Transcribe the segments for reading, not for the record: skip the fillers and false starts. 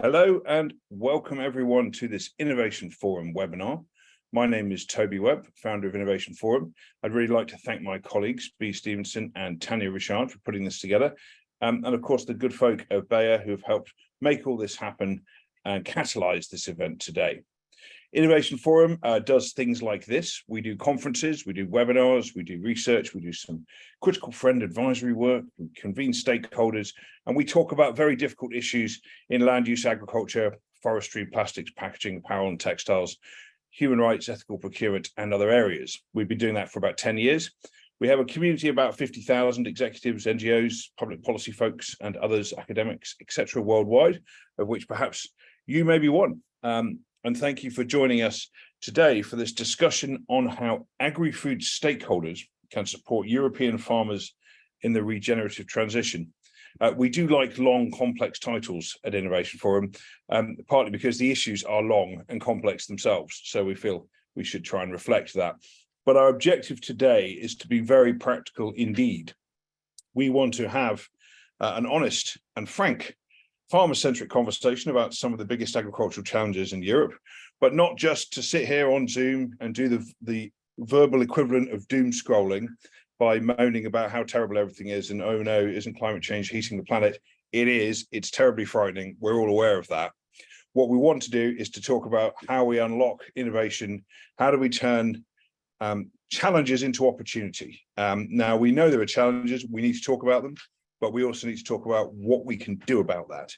Hello and welcome everyone to this Innovation Forum webinar. My name is Toby Webb, founder of Innovation Forum. I'd really like to thank my colleagues, Bea Stevenson and Tanya Richard, for putting this together. And of course, the good folk of Bayer who have helped make all this happen and catalyze this event today. Innovation Forum does things like this. We do conferences, we do webinars, we do research, we do some critical friend advisory work, we convene stakeholders, and we talk about very difficult issues in land use agriculture, forestry, plastics, packaging, apparel and textiles, human rights, ethical procurement, and other areas. We've been doing that for about 10 years. We have a community of about 50,000 executives, NGOs, public policy folks, and others, academics, etc., worldwide, of which perhaps you may be one. And thank you for joining us today for this discussion on how agri-food stakeholders can support European farmers in the regenerative transition. We do like long, complex titles at Innovation Forum, partly because the issues are long and complex themselves, so we feel we should try and reflect that. But our objective today is to be very practical indeed. We want to have an honest and frank farmer-centric conversation about some of the biggest agricultural challenges in Europe, but not just to sit here on Zoom and do the verbal equivalent of doom scrolling by moaning about how terrible everything is and, oh no, isn't climate change heating the planet? It is. It's terribly frightening. We're all aware of that. What we want to do is to talk about how we unlock innovation. How do we turn challenges into opportunity? Now, we know there are challenges. We need to talk about them. But we also need to talk about what we can do about that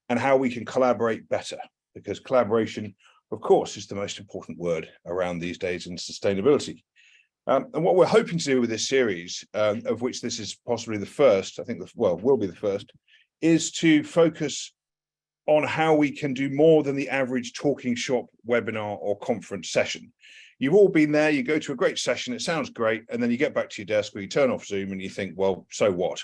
and how we can collaborate better, because collaboration, of course, is the most important word around these days in sustainability. And what we're hoping to do with this series, of which this is possibly the first, I think, will be the first, is to focus on how we can do more than the average talking shop webinar or conference session. You've all been there, you go to a great session, it sounds great, and then you get back to your desk or you turn off Zoom and you think, well, so what?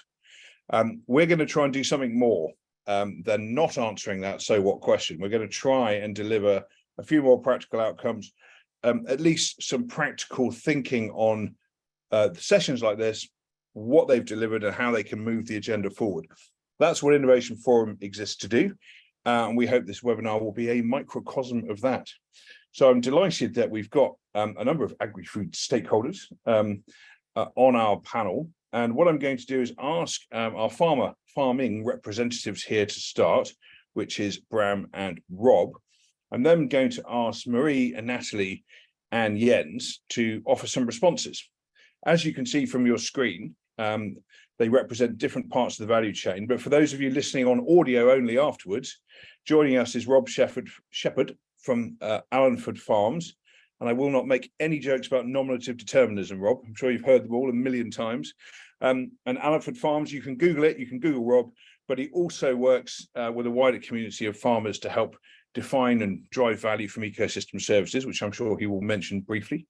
We're going to try and do something more than not answering that so what question. We're going to try and deliver a few more practical outcomes, at least some practical thinking on sessions like this, what they've delivered and how they can move the agenda forward. That's what Innovation Forum exists to do. And we hope this webinar will be a microcosm of that. So I'm delighted that we've got a number of agri-food stakeholders on our panel. And what I'm going to do is ask our farming representatives here to start, which is Bram and Rob. I'm then going to ask Marie and Natalie and Jens to offer some responses. As you can see from your screen, they represent different parts of the value chain. But for those of you listening on audio only afterwards, joining us is Rob Shepherd from Allenford Farms. And I will not make any jokes about nominative determinism, Rob. I'm sure you've heard them all a million times. And Allenford Farms, you can Google it, you can Google Rob, but he also works with a wider community of farmers to help define and drive value from ecosystem services, which I'm sure he will mention briefly.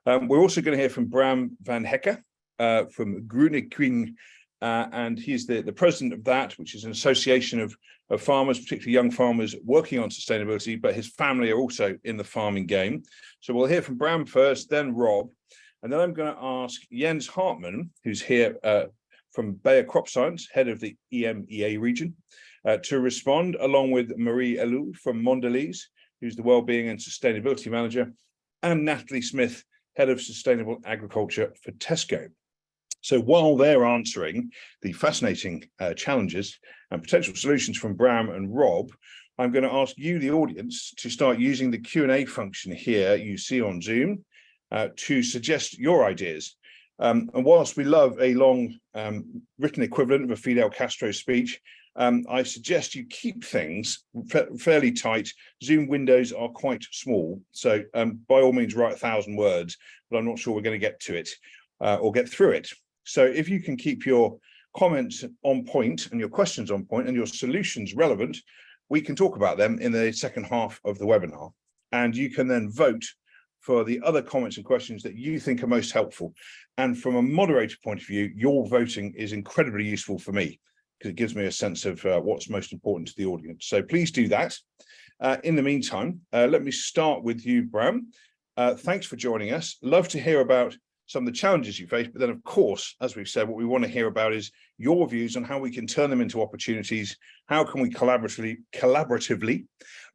We're also going to hear from Bram van Hekke from Groene Kring, and he's the president of that, which is an association of farmers, particularly young farmers working on sustainability, but his family are also in the farming game. So we'll hear from Bram first, then Rob, and then I'm going to ask Jens Hartmann, who's here from Bayer Crop Science, head of the EMEA region, to respond, along with Marie Elou from Mondelez, who's the Wellbeing and Sustainability Manager, and Natalie Smith, head of Sustainable Agriculture for Tesco. So while they're answering the fascinating challenges and potential solutions from Bram and Rob, I'm going to ask you, the audience, to start using the Q&A function here you see on Zoom to suggest your ideas. And whilst we love a long written equivalent of a Fidel Castro speech, I suggest you keep things fairly tight. Zoom windows are quite small, so by all means write 1,000 words, but I'm not sure we're going to get to it or get through it. So if you can keep your comments on point and your questions on point and your solutions relevant, we can talk about them in the second half of the webinar. And you can then vote for the other comments and questions that you think are most helpful. And from a moderator point of view, your voting is incredibly useful for me because it gives me a sense of what's most important to the audience. So please do that. In the meantime, let me start with you, Bram. Thanks for joining us. Love to hear about some of the challenges you face, but then of course, as we've said, what we want to hear about is your views on how we can turn them into opportunities. How can we collaboratively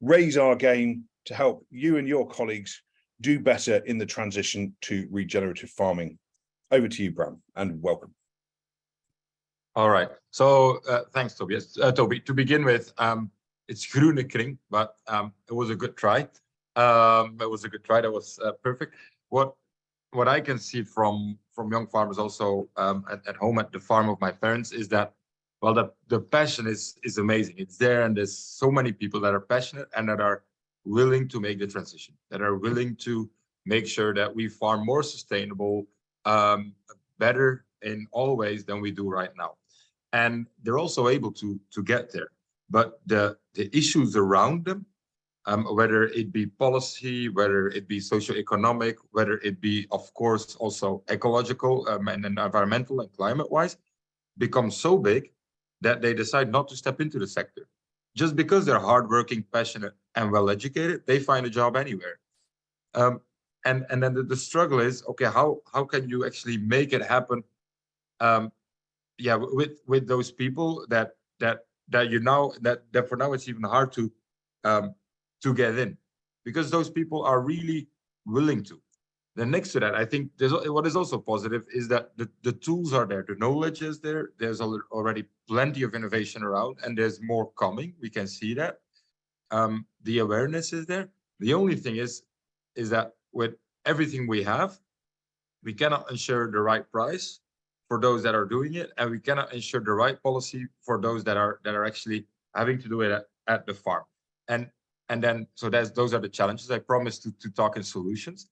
raise our game to help you and your colleagues do better in the transition to regenerative farming? Over to you, Bram, and welcome. All right. So thanks, Tobias. Toby, to begin with, it's groene kring, but it was a good try. That was perfect. What I can see from young farmers also at home at the farm of my parents is that, well, the passion is amazing. It's there, and there's so many people that are passionate and that are willing to make the transition, that are willing to make sure that we farm more sustainable, better in all ways than we do right now. And they're also able to get there. But the issues around them, whether it be policy, whether it be socioeconomic, whether it be, of course, also ecological and environmental and climate-wise, become so big that they decide not to step into the sector. Just because they're hardworking, passionate, and well-educated, they find a job anywhere. And then the struggle is, okay, how can you actually make it happen? With those people that for now it's even hard to get in, because those people are really willing to. Then next to that, I think what is also positive is that the tools are there, the knowledge is there. There's already plenty of innovation around, and there's more coming. We can see that. The awareness is there. The only thing is that with everything we have, we cannot ensure the right price for those that are doing it, and we cannot ensure the right policy for those that are actually having to do it at the farm. And then so those are the challenges. I promised to talk in solutions.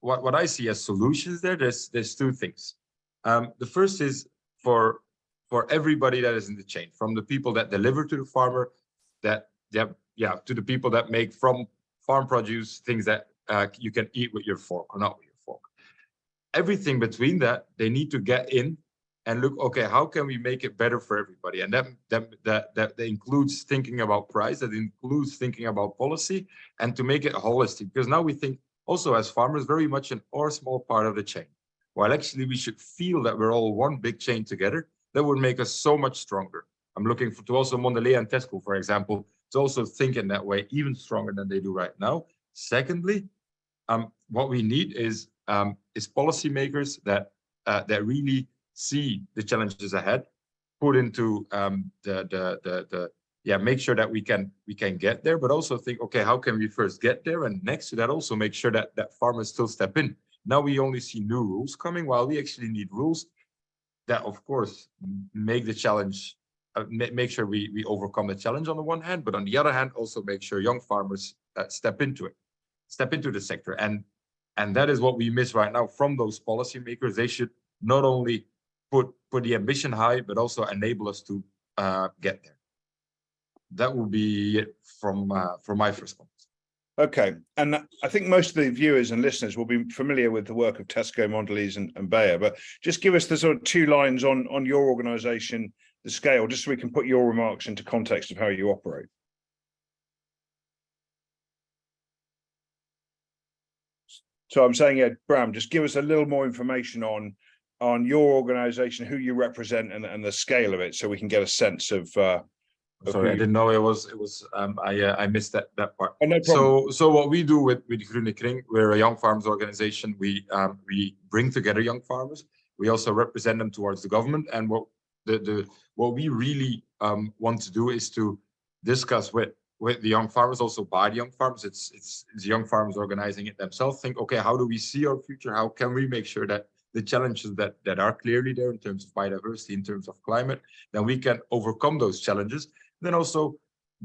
What I see as solutions there's two things. The first is for everybody that is in the chain, from the people that deliver to the farmer, to the people that make from farm produce things that you can eat with your fork or not with your fork. Everything between that, they need to get in and look, okay, how can we make it better for everybody? And that includes thinking about price, that includes thinking about policy, and to make it holistic. Because now we think also as farmers very much in our small part of the chain, while actually we should feel that we're all one big chain together. That would make us so much stronger. I'm looking to also Mondelez and Tesco, for example, to also think in that way, even stronger than they do right now. Secondly, what we need is policymakers that really see the challenges ahead, put into make sure that we can get there, but also think, okay, how can we first get there? And next to that, also make sure that farmers still step in. Now we only see new rules coming, while we actually need rules that, of course, make the challenge, make sure we overcome the challenge on the one hand, but on the other hand, also make sure young farmers step into the sector. And that is what we miss right now from those policymakers. They should not only put the ambition high, but also enable us to get there. That will be it from my first comment. Okay, and I think most of the viewers and listeners will be familiar with the work of Tesco, Mondelez, and Bayer, but just give us the sort of 2 lines on your organisation, the scale, just so we can put your remarks into context of how you operate. So I'm saying, Bram, just give us a little more information on your organisation, who you represent, and the scale of it, so we can get a sense of. Sorry, I didn't know it was. I missed that part. Oh, no problem. So what we do with Groene Kring, we're a young farmers organization. We bring together young farmers. We also represent them towards the government. And what we really want to do is to discuss with the young farmers, also by the young farmers. It's young farmers organizing it themselves. Think, okay, how do we see our future? How can we make sure that the challenges that are clearly there in terms of biodiversity, in terms of climate, then we can overcome those challenges. Then also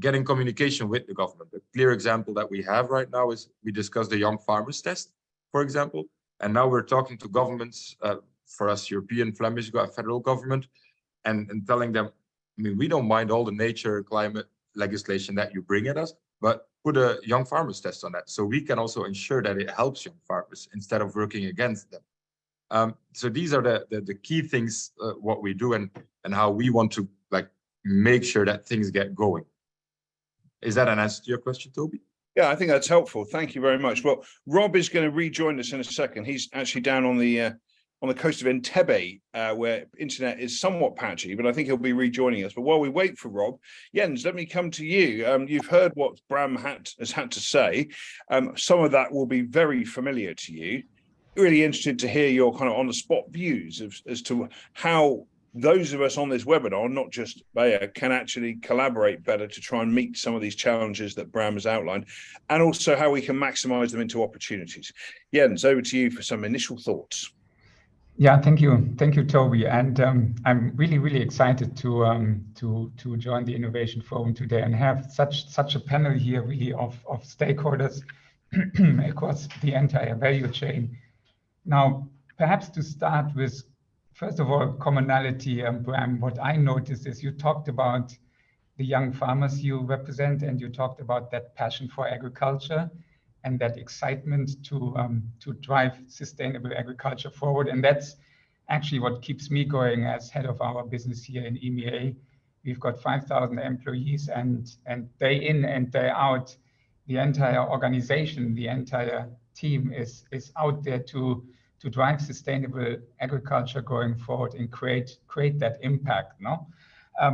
get in communication with the government. A clear example that we have right now is we discussed the Young Farmers Test, for example, and now we're talking to governments, for us, European, Flemish, federal government, and telling them, I mean, we don't mind all the nature, climate legislation that you bring at us, but put a Young Farmers Test on that, so we can also ensure that it helps young farmers instead of working against them. So these are the key things, what we do and how we want to make sure that things get going. Is that an answer to your question, Toby? Yeah, I think that's helpful. Thank you very much. Well, Rob is going to rejoin us in a second. He's actually down on the coast of Entebbe, where internet is somewhat patchy, but I think he'll be rejoining us. But while we wait for Rob, Jens, let me come to you. You've heard what Bram has had to say. Some of that will be very familiar to you. Really interested to hear your kind of on-the-spot views as to how those of us on this webinar, not just Bayer, can actually collaborate better to try and meet some of these challenges that Bram has outlined, and also how we can maximize them into opportunities. Jens, over to you for some initial thoughts. Yeah, thank you, Toby, and I'm really excited to join the Innovation Forum today and have such a panel here, really of stakeholders across the entire value chain. Now, perhaps to start with, first of all, commonality, Bram. What I noticed is you talked about the young farmers you represent, and you talked about that passion for agriculture and that excitement to drive sustainable agriculture forward. And that's actually what keeps me going as head of our business here in EMEA. We've got 5,000 employees, and day in and day out, the entire organization, the entire team is out there to drive sustainable agriculture going forward and create that impact. No,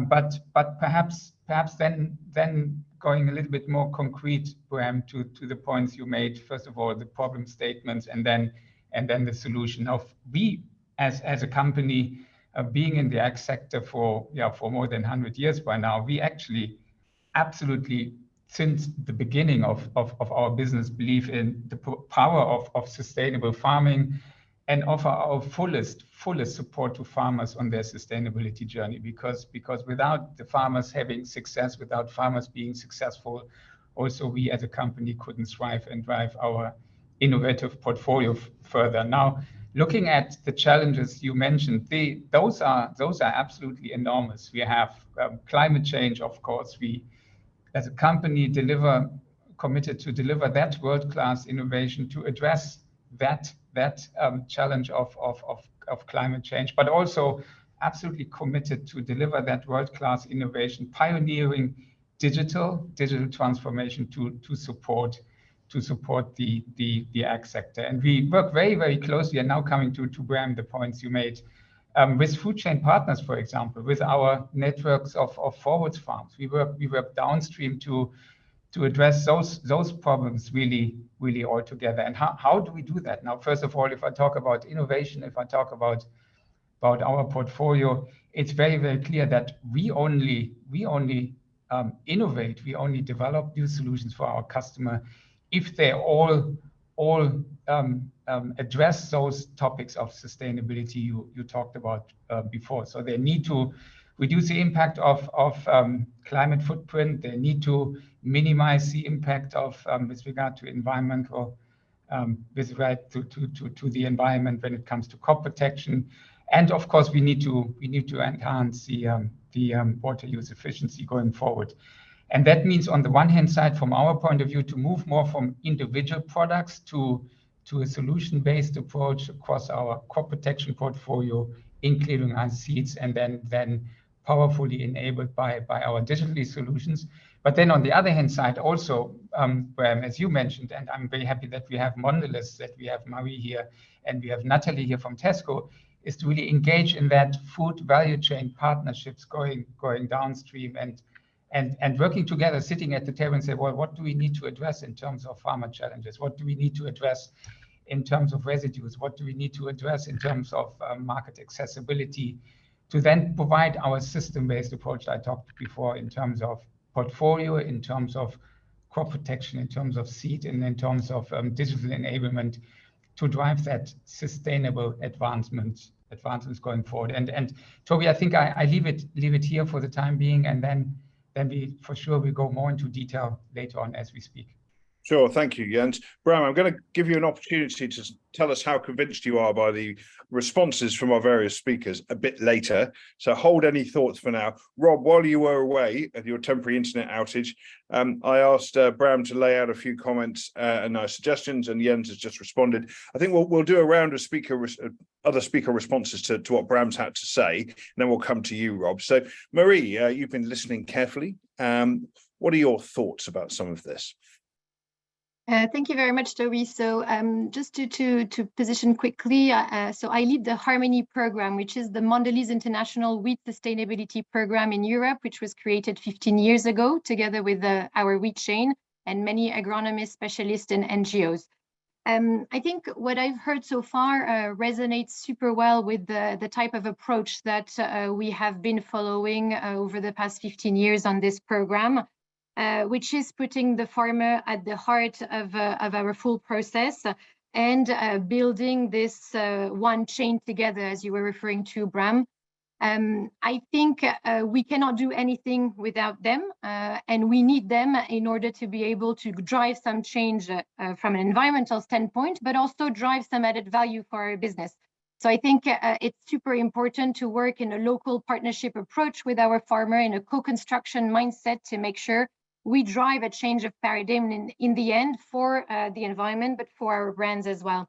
but perhaps then going a little bit more concrete, Bram, to the points you made. First of all, the problem statements, and then the solution. Of we as a company, being in the ag sector for more than 100 years by now, we actually absolutely, since the beginning of our business, believe in the power of sustainable farming and offer our fullest support to farmers on their sustainability journey, because without the farmers having success, without farmers being successful, also we as a company couldn't thrive and drive our innovative portfolio further. Now, looking at the challenges you mentioned, those are absolutely enormous. We have climate change, of course. We as a company committed to deliver that world-class innovation to address that challenge of climate change, but also absolutely committed to deliver that world-class innovation, pioneering digital transformation to support the ag sector. And we work very closely, and now coming to Bram, the points you made, with food chain partners, for example, with our networks of forwards farms. We work downstream to address those problems really all together. And how do we do that? Now, first of all, if I talk about innovation, if I talk about our portfolio, it's very clear that we only innovate, we only develop new solutions for our customer if they all address those topics of sustainability you talked about before. So they need to reduce the impact of climate footprint. They need to minimize the impact of with regard to environmental, with regard to the environment when it comes to crop protection. And of course, we need to enhance the water use efficiency going forward. And that means, on the one hand side, from our point of view, to move more from individual products to a solution-based approach across our crop protection portfolio, including our seeds, and then powerfully enabled by our digital solutions. But then on the other hand side, also, as you mentioned, and I'm very happy that we have Mondelez, that we have Marie here, and we have Natalie here from Tesco, is to really engage in that food value chain partnerships, going downstream and working together, sitting at the table and say, well, what do we need to address in terms of farmer challenges? What do we need to address in terms of residues? What do we need to address in terms of market accessibility, to then provide our system-based approach I talked before, in terms of portfolio, in terms of crop protection, in terms of seed, and in terms of digital enablement, to drive that sustainable advancements going forward. And Toby, I think I leave it here for the time being, and then we for sure will go more into detail later on as we speak. Sure, thank you, Jens. Bram, I'm going to give you an opportunity to tell us how convinced you are by the responses from our various speakers a bit later. So hold any thoughts for now. Rob, while you were away at your temporary internet outage, I asked Bram to lay out a few comments and nice suggestions, and Jens has just responded. I think we'll do a round of other speaker responses to what Bram's had to say, and then we'll come to you, Rob. So Marie, you've been listening carefully. What are your thoughts about some of this? Thank you very much, Toby. So just to position quickly, so I lead the Harmony program, which is the Mondelez International Wheat Sustainability Program in Europe, which was created 15 years ago, together with our wheat chain and many agronomists, specialists, and NGOs. I think what I've heard so far resonates super well with the type of approach that we have been following over the past 15 years on this program. Which is putting the farmer at the heart of our full process and building this one chain together, as you were referring to, Bram. I think we cannot do anything without them, and we need them in order to be able to drive some change from an environmental standpoint, but also drive some added value for our business. So I think it's super important to work in a local partnership approach with our farmer in a co-construction mindset to make sure we drive a change of paradigm in the end for the environment, but for our brands as well.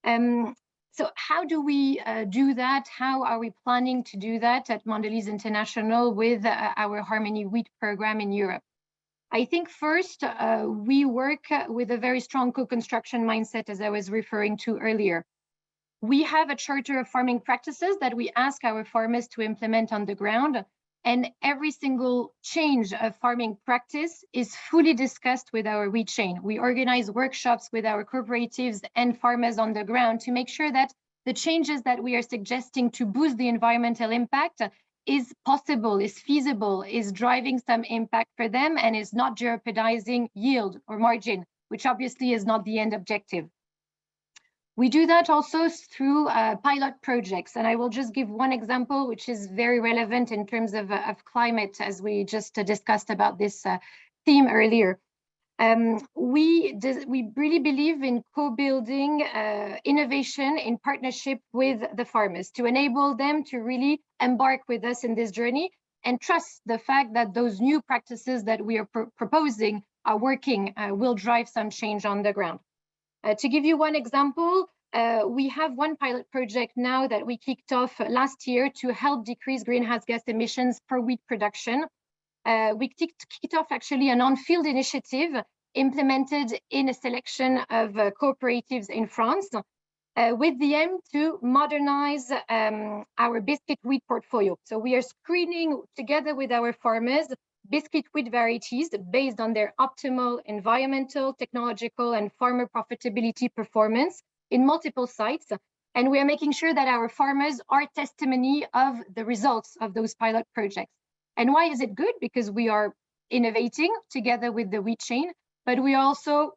So how do we do that? How are we planning to do that at Mondelez International with our Harmony Wheat program in Europe? I think first, we work with a very strong co-construction mindset, as I was referring to earlier. We have a charter of farming practices that we ask our farmers to implement on the ground. And every single change of farming practice is fully discussed with our wheat chain. We organize workshops with our cooperatives and farmers on the ground to make sure that the changes that we are suggesting to boost the environmental impact is possible, is feasible, is driving some impact for them, and is not jeopardizing yield or margin, which obviously is not the end objective. We do that also through pilot projects, and I will just give one example, which is very relevant in terms of climate, as we just discussed about this theme earlier. We really believe in co-building innovation in partnership with the farmers to enable them to really embark with us in this journey and trust the fact that those new practices that we are proposing are working, will drive some change on the ground. To give you one example, we have one pilot project now that we kicked off last year to help decrease greenhouse gas emissions for wheat production. We kicked off actually an on-field initiative implemented in a selection of cooperatives in France with the aim to modernize our biscuit wheat portfolio. So we are screening together with our farmers biscuit wheat varieties based on their optimal environmental, technological, and farmer profitability performance in multiple sites. And we are making sure that our farmers are testimony of the results of those pilot projects. And why is it good? Because we are innovating together with the wheat chain, but we also,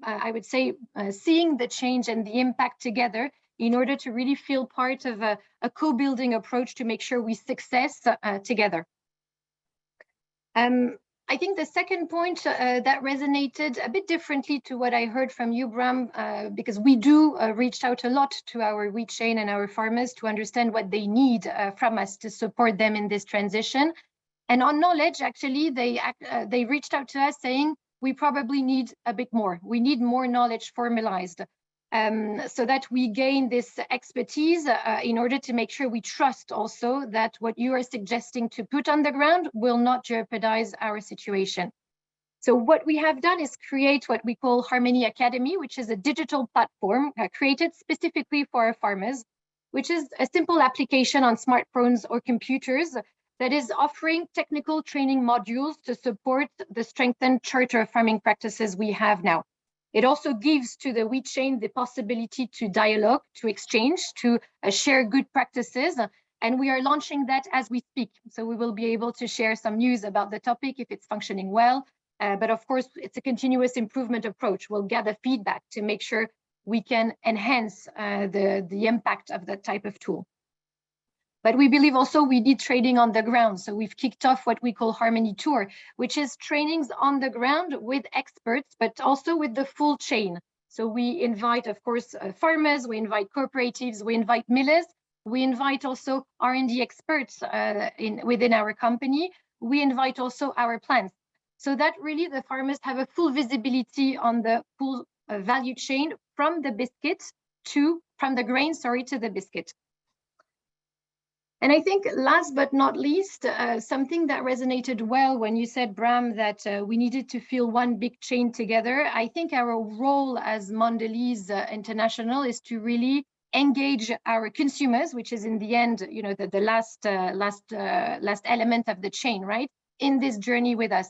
I would say, seeing the change and the impact together in order to really feel part of a co-building approach to make sure we success together. I think the second point that resonated a bit differently to what I heard from you, Bram, because we do reach out a lot to our wheat chain and our farmers to understand what they need from us to support them in this transition. And on knowledge, actually, they reached out to us saying, we probably need a bit more. We need more knowledge formalized so that we gain this expertise in order to make sure we trust also that what you are suggesting to put on the ground will not jeopardize our situation. So what we have done is create what we call Harmony Academy, which is a digital platform created specifically for our farmers, which is a simple application on smartphones or computers that is offering technical training modules to support the strengthened charter of farming practices we have now. It also gives to the wheat chain the possibility to dialogue, to exchange, to share good practices. And we are launching that as we speak. So we will be able to share some news about the topic if it's functioning well. But of course, it's a continuous improvement approach. We'll gather feedback to make sure we can enhance the impact of that type of tool. But we believe also we need training on the ground. So we've kicked off what we call Harmony Tour, which is trainings on the ground with experts, but also with the full chain. So we invite, of course, farmers, we invite cooperatives, we invite millers, we invite also R&D experts within our company. We invite also our plants, so that really the farmers have a full visibility on the full value chain from the biscuit from the grain, to the biscuit. And I think last but not least, something that resonated well when you said, Bram, that we needed to feel one big chain together. I think our role as Mondelez International is to really engage our consumers, which is in the end, you know, the last element of the chain, right? In this journey with us.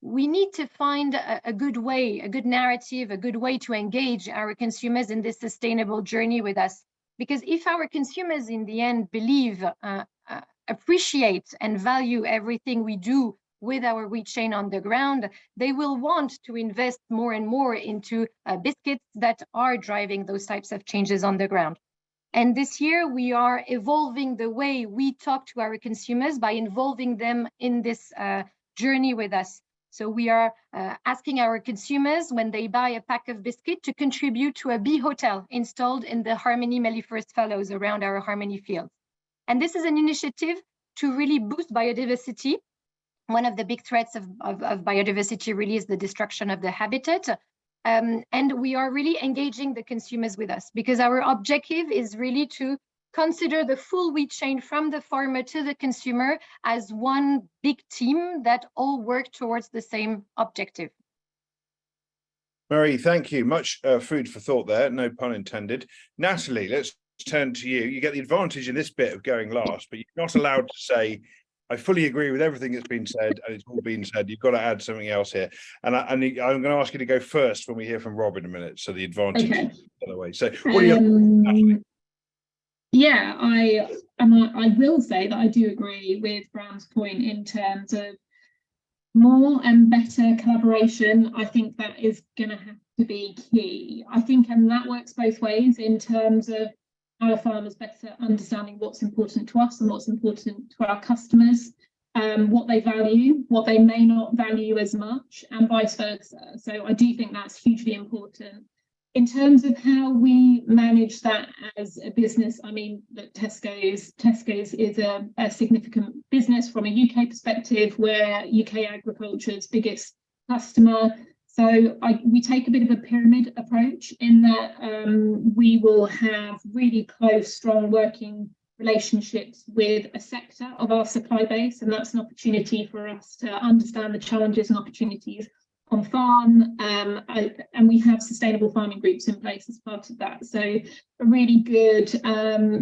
We need to find a good way, a good narrative, a good way to engage our consumers in this sustainable journey with us. Because if our consumers in the end believe, appreciate and value everything we do with our wheat chain on the ground, they will want to invest more and more into biscuits that are driving those types of changes on the ground. And this year we are evolving the way we talk to our consumers by involving them in this journey with us. So we are asking our consumers when they buy a pack of biscuit to contribute to a bee hotel installed in the Harmony mellifera fallows around our Harmony fields. And this is an initiative to really boost biodiversity. One of the big threats of biodiversity really is the destruction of the habitat. And we are really engaging the consumers with us because our objective is really to consider the full wheat chain from the farmer to the consumer as one big team that all work towards the same objective. Mary, thank you. Much food for thought there, no pun intended. Natalie, let's turn to you. You get the advantage in this bit of going last, but you're not allowed to say, I fully agree with everything that's been said, and it's all been said. You've got to add something else here. And I'm going to ask you to go first when we hear from Rob in a minute. So the advantage is the other way. So what do you Yeah, I will say that I do agree with Bram's point in terms of more and better collaboration. I think that is going to have to be key. I think, and that works both ways in terms of our farmers better understanding what's important to us and what's important to our customers, what they value, what they may not value as much, and vice versa. So I do think that's hugely important. In terms of how we manage that as a business, I mean, that Tesco's is a significant business from a UK perspective. We're UK agriculture's biggest customer. So we take a bit of a pyramid approach in that we will have really close, strong working relationships with a sector of our supply base, and that's an opportunity for us to understand the challenges and opportunities on farm, and we have sustainable farming groups in place as part of that. So a really good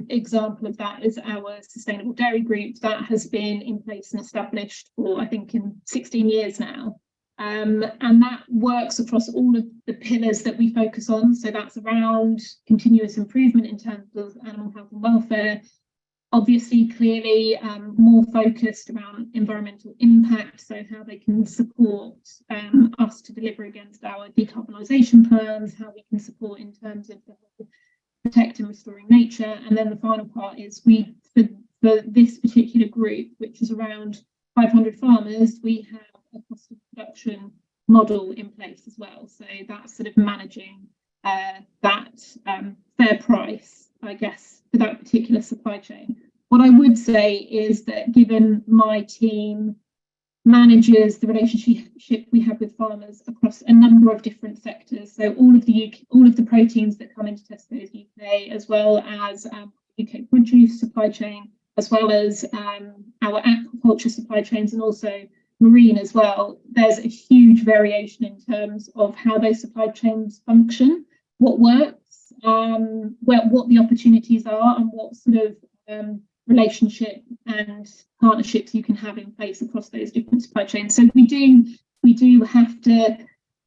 example of that is our sustainable dairy group that has been in place and established for, I think, in 16 years now. And that works across all of the pillars that we focus on. So that's around continuous improvement in terms of animal health and welfare, obviously clearly more focused around environmental impact, so how they can support us to deliver against our decarbonisation plans, how we can support in terms of the protect and restoring nature. And then the final part is for this particular group, which is around 500 farmers, we have a cost of production model in place as well. So that's sort of managing that fair price, I guess, for that particular supply chain. What I would say is that given my team manages the relationship we have with farmers across a number of different sectors, so all of the proteins that come into Tesco's UK, as well as UK produce supply chain, as well as our aquaculture supply chains, and also marine as well, there's a huge variation in terms of how those supply chains function, what works, what the opportunities are, and what sort of relationship and partnerships you can have in place across those different supply chains. So we do have to,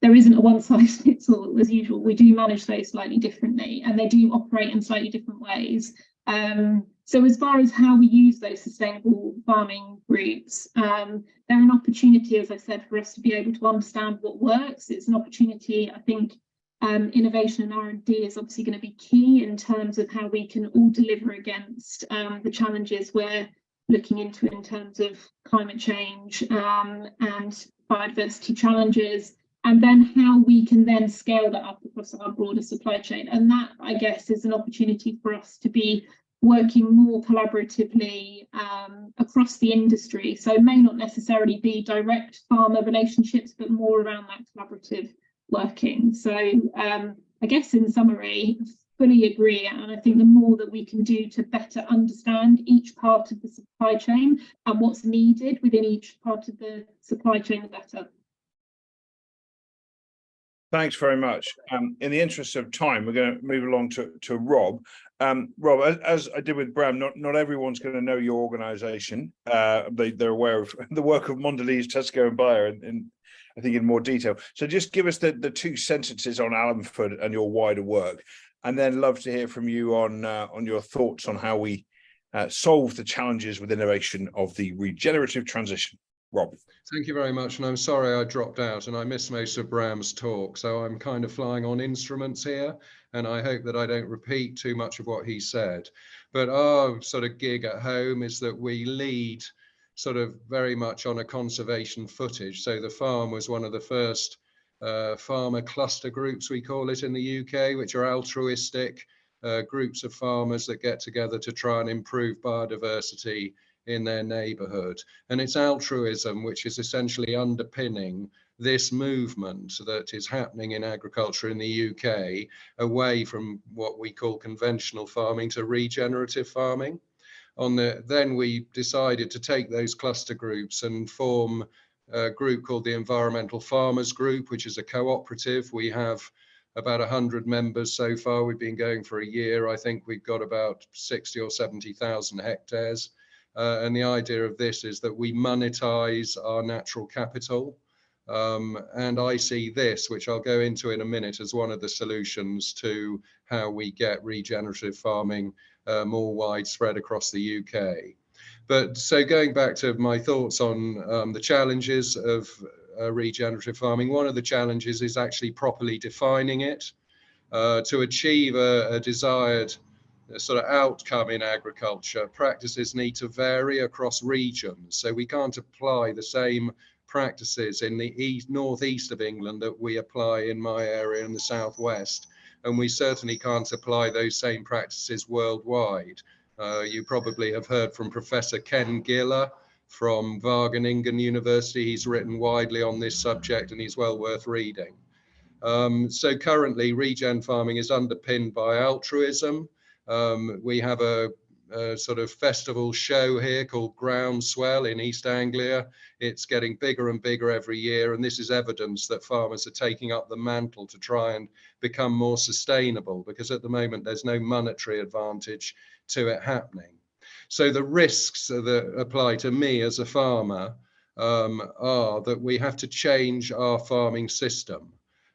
there isn't a one size fits all as usual. We do manage those slightly differently, and they do operate in slightly different ways. So as far as how we use those sustainable farming groups, they're an opportunity, as I said, for us to be able to understand what works. It's an opportunity, I think, innovation and R&D is obviously going to be key in terms of how we can all deliver against the challenges we're looking into in terms of climate change and biodiversity challenges, and then how we can then scale that up across our broader supply chain. And that, I guess, is an opportunity for us to be working more collaboratively across the industry. So it may not necessarily be direct farmer relationships, but more around that collaborative working. So I guess in summary, fully agree, and I think the more that we can do to better understand each part of the supply chain and what's needed within each part of the supply chain, the better. Thanks very much. In the interest of time, we're going to move along to Rob. Rob, as I did with Bram, not everyone's going to know your organisation. They're aware of the work of Mondelez, Tesco, and Bayer, I think in more detail. So just give us the 2 sentences on Allenford and your wider work, and then love to hear from you on your thoughts on how we solve the challenges with innovation of the regenerative transition. Rob. Thank you very much, and I'm sorry I dropped out and I missed most of Bram's talk, so I'm kind of flying on instruments here, and I hope that I don't repeat too much of what he said. But our sort of gig at home is that we lead sort of very much on a conservation footage. So the farm was one of the first farmer cluster groups, we call it in the UK, which are altruistic groups of farmers that get together to try and improve biodiversity in their neighborhood. And it's altruism which is essentially underpinning this movement that is happening in agriculture in the UK away from what we call conventional farming to regenerative farming. Then we decided to take those cluster groups and form a group called the Environmental Farmers Group, which is a cooperative. We have about 100 members so far. We've been going for a year. I think we've got about 60 or 70,000 hectares. And the idea of this is that we monetize our natural capital. And I see this, which I'll go into in a minute, as one of the solutions to how we get regenerative farming more widespread across the UK. But so going back to my thoughts on the challenges of regenerative farming, one of the challenges is actually properly defining it. To achieve a desired sort of outcome in agriculture, practices need to vary across regions. So we can't apply the same practices in the northeast of England that we apply in my area in the southwest. And we certainly can't apply those same practices worldwide. You probably have heard from Professor Ken Giller from Wageningen University. He's written widely on this subject and he's well worth reading. So currently regen farming is underpinned by altruism. We have a sort of festival show here called Groundswell in East Anglia. It's getting bigger and bigger every year, and this is evidence that farmers are taking up the mantle to try and become more sustainable, because at the moment there's no monetary advantage to it happening. So the risks that apply to me as a farmer are that we have to change our farming system.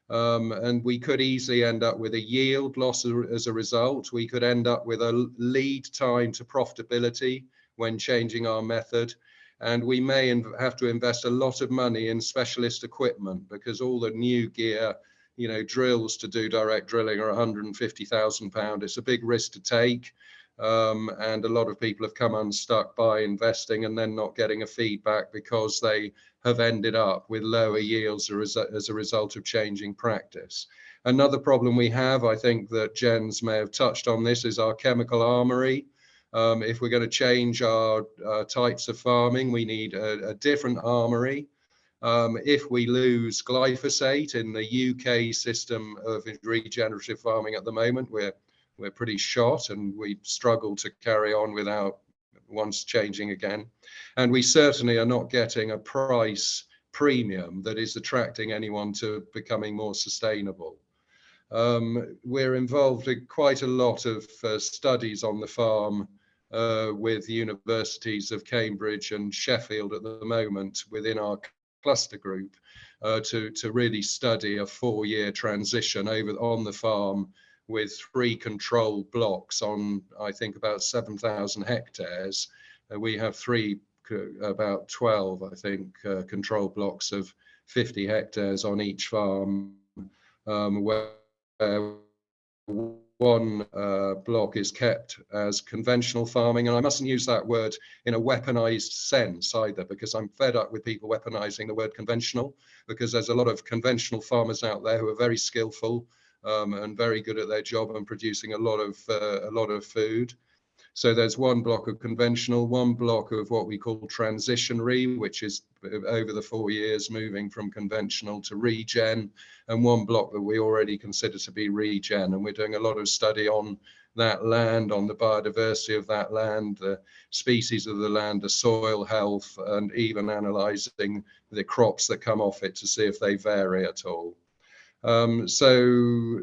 And we could easily end up with a yield loss as a result. We could end up with a lead time to profitability when changing our method. And we may have to invest a lot of money in specialist equipment, because all the new gear, you know, drills to do direct drilling are £150,000. It's a big risk to take. And a lot of people have come unstuck by investing and then not getting a feedback because they have ended up with lower yields as a result of changing practice. Another problem we have, I think that Jens may have touched on this, is our chemical armory. If we're going to change our types of farming, we need a different armory. If we lose glyphosate in the UK system of regenerative farming at the moment, we're pretty shot and we struggle to carry on without once changing again. And we certainly are not getting a price premium that is attracting anyone to becoming more sustainable. We're involved in quite a lot of studies on the farm with universities of Cambridge and Sheffield at the moment within our cluster group to really study a 4-year transition on the farm with 3 control blocks on, I think, about 7,000 hectares. We have about 12, I think, control blocks of 50 hectares on each farm, where one block is kept as conventional farming. And I mustn't use that word in a weaponized sense either, because I'm fed up with people weaponizing the word conventional, because there's a lot of conventional farmers out there who are very skillful and very good at their job and producing a lot of food. So there's one block of conventional, one block of what we call transitionary, which is over the 4 years moving from conventional to regen, and one block that we already consider to be regen. And we're doing a lot of study on that land, on the biodiversity of that land, the species of the land, the soil health, and even analysing the crops that come off it to see if they vary at all. So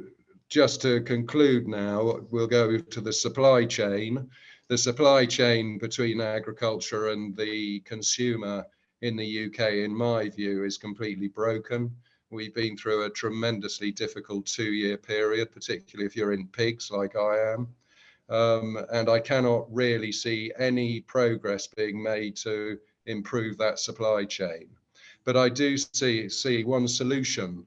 just to conclude now, we'll go to the supply chain. The supply chain between agriculture and the consumer in the UK, in my view, is completely broken. We've been through a tremendously difficult 2-year period, particularly if you're in pigs like I am. And I cannot really see any progress being made to improve that supply chain. But I do see one solution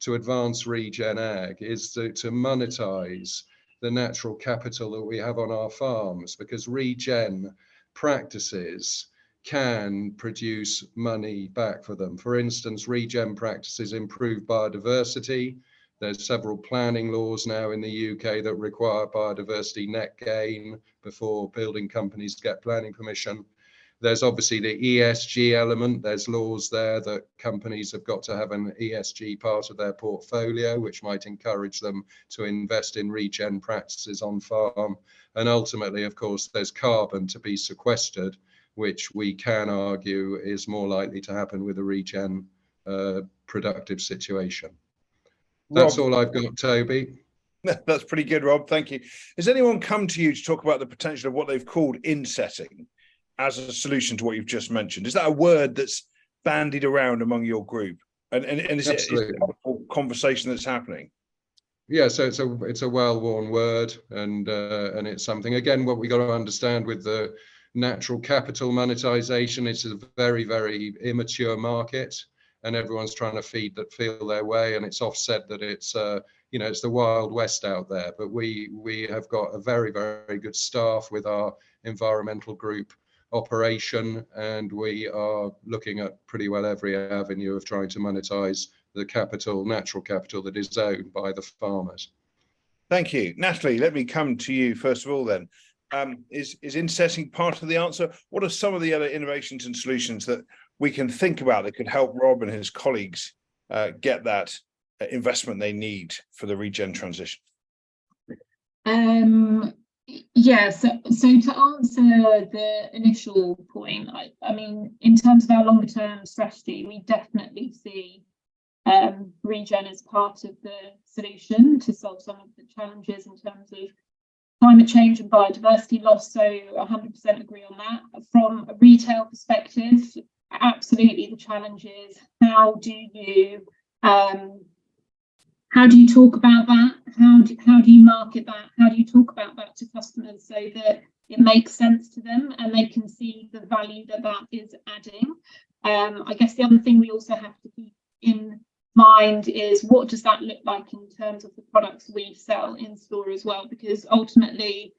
to advance regen ag is to monetize the natural capital that we have on our farms, because regen practices can produce money back for them. For instance, regen practices improve biodiversity. There's several planning laws now in the UK that require biodiversity net gain before building companies get planning permission. There's obviously the ESG element. There's laws there that companies have got to have an ESG part of their portfolio, which might encourage them to invest in regen practices on farm. And ultimately, of course, there's carbon to be sequestered, which we can argue is more likely to happen with a regen productive situation. That's Rob, all I've got, Toby. That's pretty good, Rob. Thank you. Has anyone come to you to talk about the potential of what they've called insetting as a solution to what you've just mentioned? Is that a word that's bandied around among your group? And is it a conversation that's happening? Yeah, so it's a well-worn word, and it's something, again, what we got to understand with the natural capital monetization. It's a very, very immature market, and everyone's trying to feel their way, and it's offset that it's it's the Wild West out there. But we have got a very, very good staff with our environmental group operation, and we are looking at pretty well every avenue of trying to monetize the capital, natural capital that is owned by the farmers. Thank you. Natalie, let me come to you first of all then. Is insetting part of the answer? What are some of the other innovations and solutions that we can think about that could help Rob and his colleagues get that investment they need for the regen transition? Yeah, so to answer the initial point, I mean, in terms of our longer term strategy, we definitely see regen as part of the solution to solve some of the challenges in terms of climate change and biodiversity loss. So 100% agree on that. From a retail perspective, absolutely the challenge is how do you talk about that? How do you market that? How do you talk about that to customers so that it makes sense to them and they can see the value that that is adding? I guess the other thing we also have to keep in mind is what does that look like in terms of the products we sell in store as well, because ultimately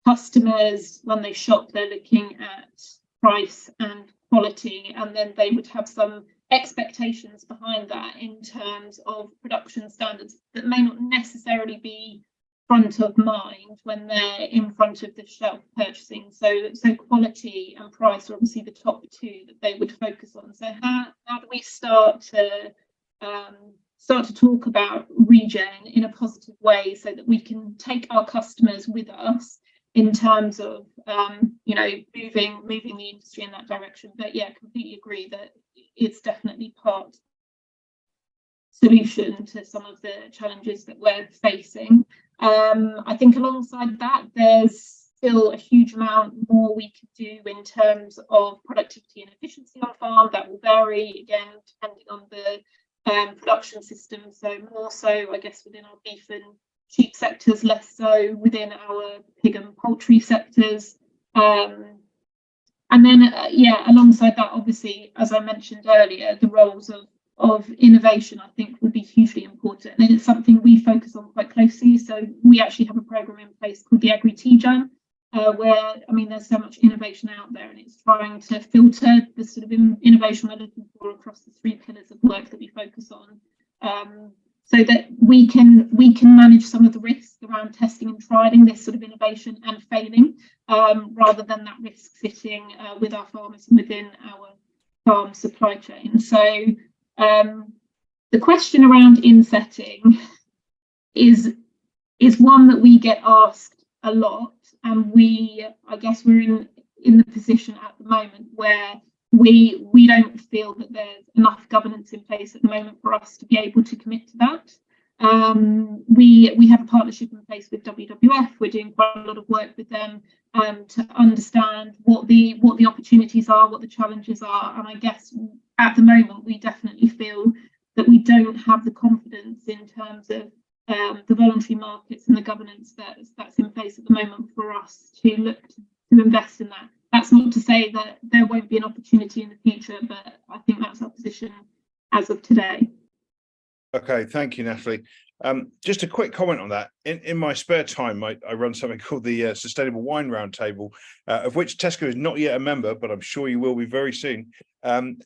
customers, when they shop, they're looking at price and quality, and then they would have some expectations behind that in terms of production standards that may not necessarily be front of mind when they're in front of the shelf purchasing. So quality and price are obviously the top two that they would focus on. So how do we start to talk about regen in a positive way so that we can take our customers with us in terms of moving the industry in that direction? But yeah, completely agree that it's definitely part solution to some of the challenges that we're facing. I think alongside that, there's still a huge amount more we could do in terms of productivity and efficiency on farm. That will vary again depending on the production system. So more so, I guess, within our beef and sheep sectors, less so within our pig and poultry sectors. And then, alongside that, obviously, as I mentioned earlier, the roles of innovation, I think, would be hugely important. And it's something we focus on quite closely. So we actually have a program in place called the Agri-TGAN, where, I mean, there's so much innovation out there, and it's trying to filter the sort of innovation we're looking for across the 3 pillars of work that we focus on. so that we can manage some of the risks around testing and trialing this sort of innovation and failing, rather than that risk sitting with our farmers and within our farm supply chain. So the question around insetting is one that we get asked a lot, and I guess we're in the position at the moment where we don't feel that there's enough governance in place at the moment for us to be able to commit to that. We have a partnership in place with WWF. We're doing quite a lot of work with them to understand what the opportunities are, what the challenges are, and I guess at the moment we definitely feel that we don't have the confidence in terms of the voluntary markets and the governance that's in place at the moment for us to look to invest in that. That's not to say that there won't be an opportunity in the future, but I think that's our position as of today. Okay, thank you, Natalie. Just a quick comment on that. In my spare time, I run something called the Sustainable Wine Roundtable, of which Tesco is not yet a member, but I'm sure you will be very soon. And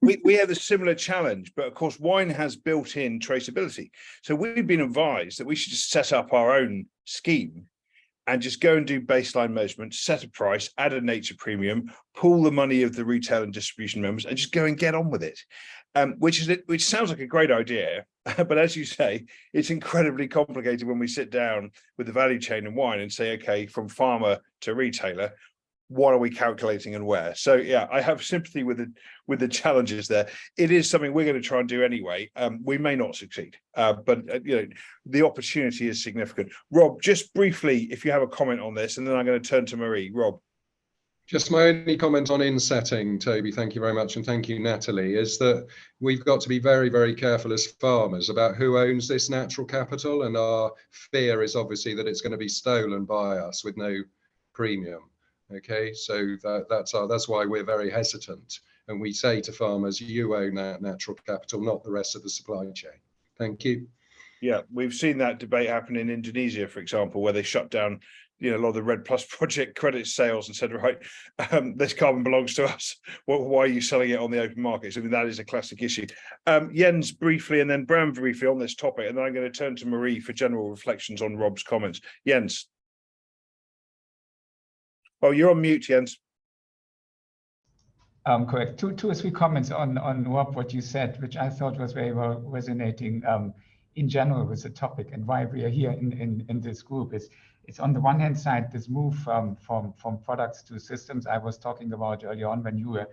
we have a similar challenge, but of course, wine has built-in traceability. So we've been advised that we should just set up our own scheme and just go and do baseline measurements, set a price, add a nature premium, pool the money of the retail and distribution members, and just go and get on with it. Which sounds like a great idea, but as you say, it's incredibly complicated when we sit down with the value chain in wine and say, okay, from farmer to retailer, what are we calculating and where? So yeah, I have sympathy with the challenges there. It is something we're going to try and do anyway. We may not succeed, but you know, the opportunity is significant. Rob, just briefly, if you have a comment on this, and then I'm going to turn to Marie. Rob. Just my only comment on insetting, Toby, thank you very much, and thank you, Natalie, is that we've got to be very, very careful as farmers about who owns this natural capital, and our fear is obviously that it's going to be stolen by us with no premium. Okay, so that's why we're very hesitant, and we say to farmers, you own that natural capital, not the rest of the supply chain. Thank you. Yeah, we've seen that debate happen in Indonesia, for example, where they shut down, you know, a lot of the Red Plus project credit sales and said, right, this carbon belongs to us. Well, why are you selling it on the open market? So, I mean, that is a classic issue. Jens, briefly, and then Bram briefly on this topic, and then I'm going to turn to Marie for general reflections on Rob's comments. Jens. Oh, you're on mute, Jens. Correct. Two or three comments on Rob, what you said, which I thought was very well resonating in general with the topic, and why we are here in this group is it's on the one hand side, this move from products to systems I was talking about earlier on when you're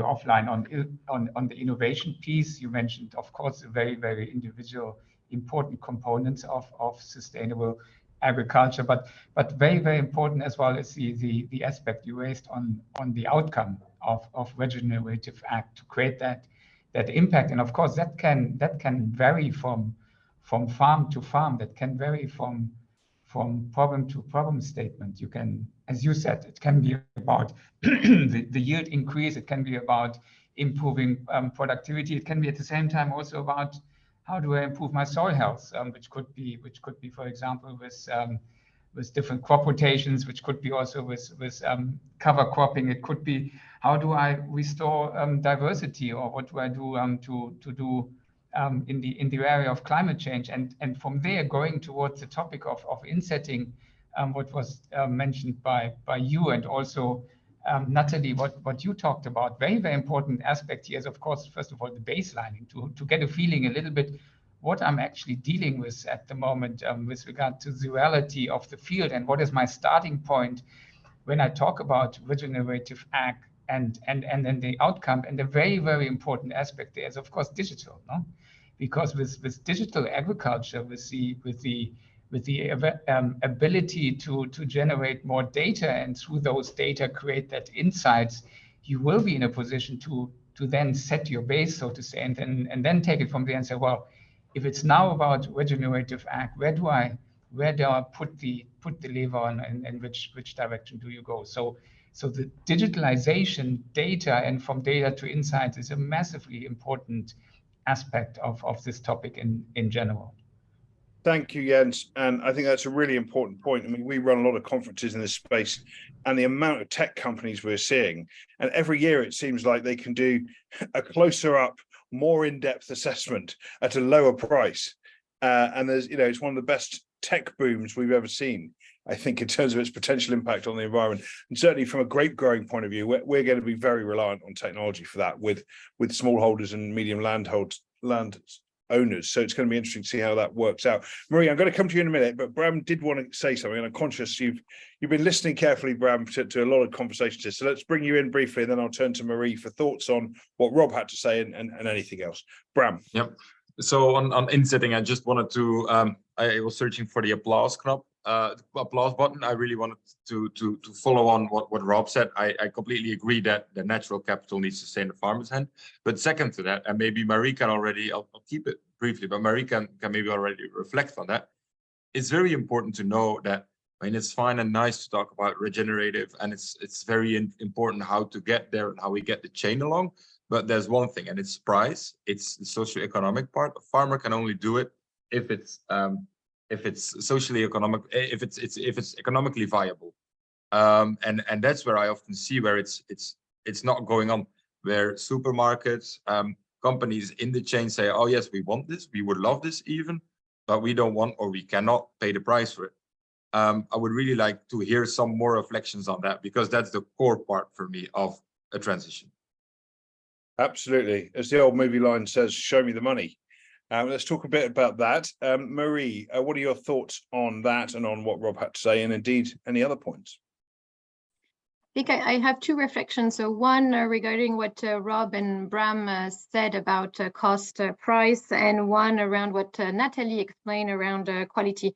offline on the innovation piece. You mentioned, of course, very, very individual important components of sustainable agriculture, but very, very important as well as the aspect you raised on the outcome of regenerative act to create that impact. And of course, that can vary from farm to farm. That can vary from problem to problem statement. You can, as you said, it can be about the yield increase. It can be about improving productivity. It can be at the same time also about how do I improve my soil health, which could be, for example, with different crop rotations, which could be also with cover cropping. It could be how do I restore diversity, or what do I do to do in the area of climate change, and from there going towards the topic of insetting, what was mentioned by you, and also Natalie, what you talked about. Very, very important aspect here is, of course, first of all, the baselining to get a feeling a little bit what I'm actually dealing with at the moment with regard to the reality of the field, and what is my starting point when I talk about regenerative ag and then the outcome. And the very, very important aspect there is, of course, digital, no? Because with digital agriculture, with the ability to generate more data, and through those data create that insights, you will be in a position to then set your base, so to say, and then take it from there and say, well, if it's now about regenerative ag, where do I put the lever on, and which direction do you go? So the digitalization data, and from data to insights, is a massively important aspect of this topic in general. Thank you, Jens. And I think that's a really important point. I mean, we run a lot of conferences in this space, and the amount of tech companies we're seeing, and every year it seems like they can do a closer up, more in-depth assessment at a lower price. And there's, it's one of the best tech booms we've ever seen, I think, in terms of its potential impact on the environment. And certainly from a grape growing point of view, we're going to be very reliant on technology for that with smallholders and medium land owners. So it's going to be interesting to see how that works out. Marie, I'm going to come to you in a minute, but Bram did want to say something, and I'm conscious you've been listening carefully, Bram, to a lot of conversations here. So let's bring you in briefly, and then I'll turn to Marie for thoughts on what Rob had to say and anything else. Bram. Yep. So on insetting, I just wanted to, I was searching for the applause button. I really wanted to follow on what Rob said. I completely agree that the natural capital needs to stay in the farmer's hand. But second to that, and maybe Marie can already, I'll keep it briefly, but Marie can maybe already reflect on that. It's very important to know that, I mean, it's fine and nice to talk about regenerative, and it's very important how to get there and how we get the chain along. But there's one thing, and it's price. It's the socioeconomic part. A farmer can only do it if it's socially economic, if it's economically viable, and that's where I often see where it's not going on, where supermarkets, companies in the chain say, oh yes, we want this, we would love this even, but we don't want, or we cannot pay the price for it. I would really like to hear some more reflections on that, because that's the core part for me of a transition. Absolutely. As the old movie line says, show me the money. Let's talk a bit about that. Marie, what are your thoughts on that and on what Rob had to say, and indeed any other points? I think I have two reflections. So one regarding what Rob and Bram said about cost price, and one around what Natalie explained around quality.